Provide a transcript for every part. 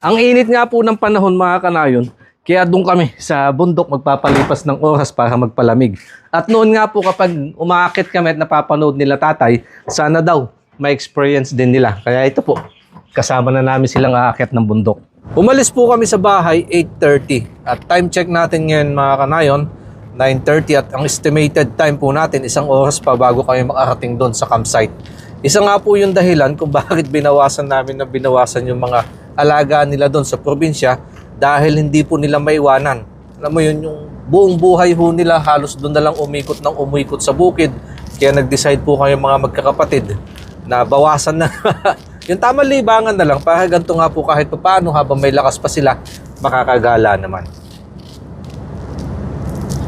Ang init nga po ng panahon mga kanayon, kaya doon kami sa bundok magpapalipas ng oras para magpalamig. At noon nga po kapag umaakit kami at napapanood nila tatay, sana daw may experience din nila. Kaya ito po, kasama na namin silang aakyat ng bundok. Umalis po kami sa bahay 8:30 at time check natin ngayon mga kanayon 9:30 at ang estimated time po natin 1 oras pa bago kami makarating doon sa campsite. Isa nga po yung dahilan kung bakit binawasan yung mga alagaan nila doon sa probinsya dahil hindi po nila maiwanan. Alam mo yun, yung buong buhay ho nila halos doon na lang umikot sa bukid. Kaya nag-decide po kayo mga magkakapatid na bawasan na yung tamang libangan na lang para ganito nga po kahit paano habang may lakas pa sila makakagala naman.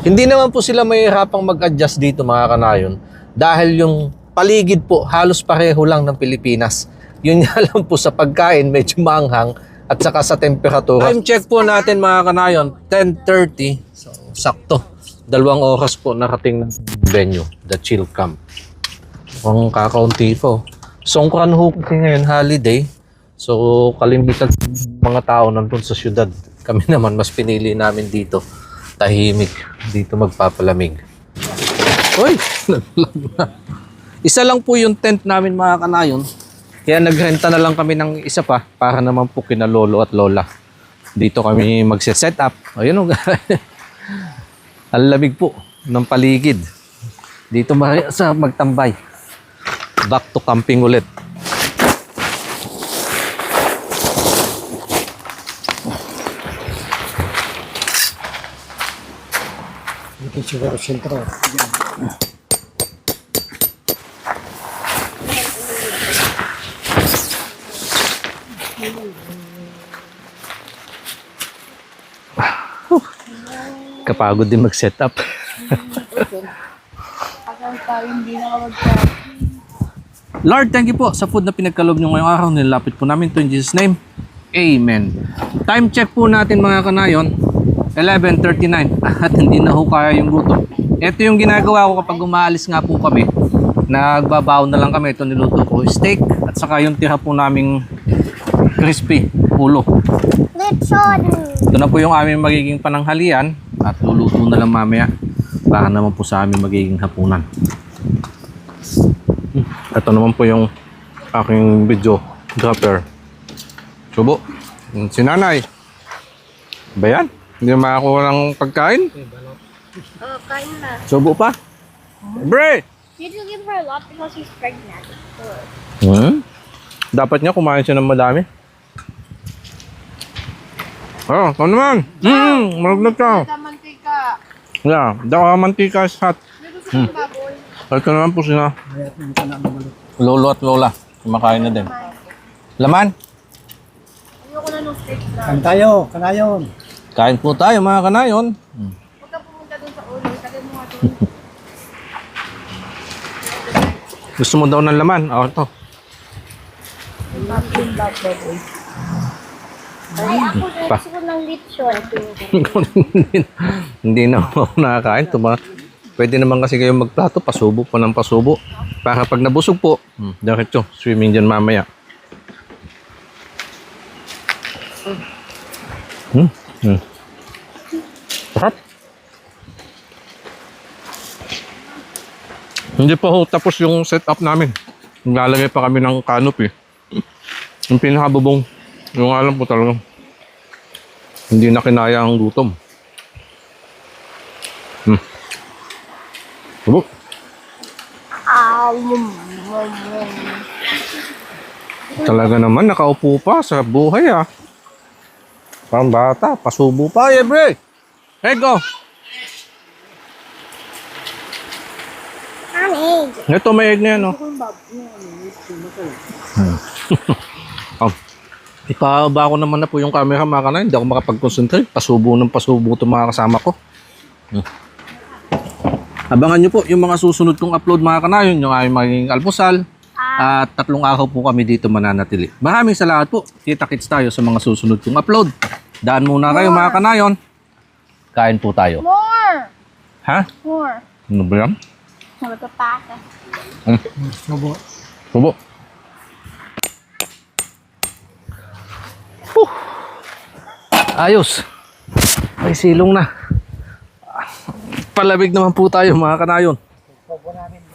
Hindi naman po sila mahihirapang mag-adjust dito mga kanayon dahil yung paligid po halos pareho lang ng Pilipinas. Yun nga lang po sa pagkain medyo maanghang at saka sa temperatura. Time check po natin mga kanayon 10:30. So, sakto. 2 oras po narating ng venue, the chill camp. Ang kakaunti po. Songkran ho kasi ngayon holiday. So kalimitan mga tao nandun sa syudad. Kami naman mas pinili namin dito. Tahimik. Dito magpapalamig. Uy! Isa lang po yung tent namin mga kanayon. Kaya nagrenta na lang kami ng isa pa para naman po kina lolo at lola. Dito kami magse-set up. Ayun o. Ang lamig po ng paligid. Dito sa magtambay. Back to camping ulit. Ito siguro sentro. Kapagod din mag-set up. Lord, thank you po sa food na pinagkaloob nyo ngayong araw. Nilapit po namin to in Jesus' name. Amen. Time check po natin mga kanayon, 11:39. At hindi na ho kaya yung gutom. Ito yung ginagawa ko kapag umaalis nga po kami. Nagbabaon na lang kami. Ito niluto ko steak at saka yung tira po naming crispy ulo. Ito na po yung aming magiging pananghalian at luluto na lang mamaya para naman po sa aming magiging hapunan. Ito naman po yung aking video dropper. Subo. Si nanay. Ba yan? Hindi na makakuha ng pagkain? Oh, kain na. Subo pa? Bre! You need to give her a lot because she's pregnant. Dapat niya kumain siya ng madami. Oh, ito naman. Marunod ka. Mantika. Yeah, daw mantika is hot. Dito sa baboy. Ito naman po sila. Lolo at lola. Kumakain na din. Laman? Ayoko na ng steak na. Kan tayo, kanayon. Kain po tayo mga kanayon. Huwag ka pumunta dun sa ulo. Tagay mo nga dun. Gusto mo daw ng laman? Oh, ito. Ay, ako gusto ko ng lechon. Hindi na ako nakakain. Pwede naman kasi kayo magplato, pasubo po ng pasubo. Para pag nabusog po, diretso, swimming dyan mamaya. Sarap. Hindi pa ho tapos yung setup namin. Naglalagay pa kami ng canopy. Yung pinakabubong. Yung alam po talaga. Hindi na kinaya ang gutom. Subo. Talaga naman, nakaupo pa sa buhay ah. Parang bata, pasubo pa. Bre! Hey, go! Ito, may egg na yan oh. Ipahaba ko naman na po yung camera mga kanay. Hindi ako makapag-concentrate. Pasubo ng pasubo itong mga kasama ko. Abangan nyo po yung mga susunod kong upload mga kanayon. Yung aming magiging almusal. At 3 araw po kami dito mananatili. Maraming salamat po. Kita-kits tayo sa mga susunod kong upload. Daan muna kayo mga kanayon. Kain po tayo. More! Ha? More. Ano ba yan? Magpapaka. Subo. Subo. Ayos. May silong na. Palamig naman po tayo mga kanayon. Sobo namin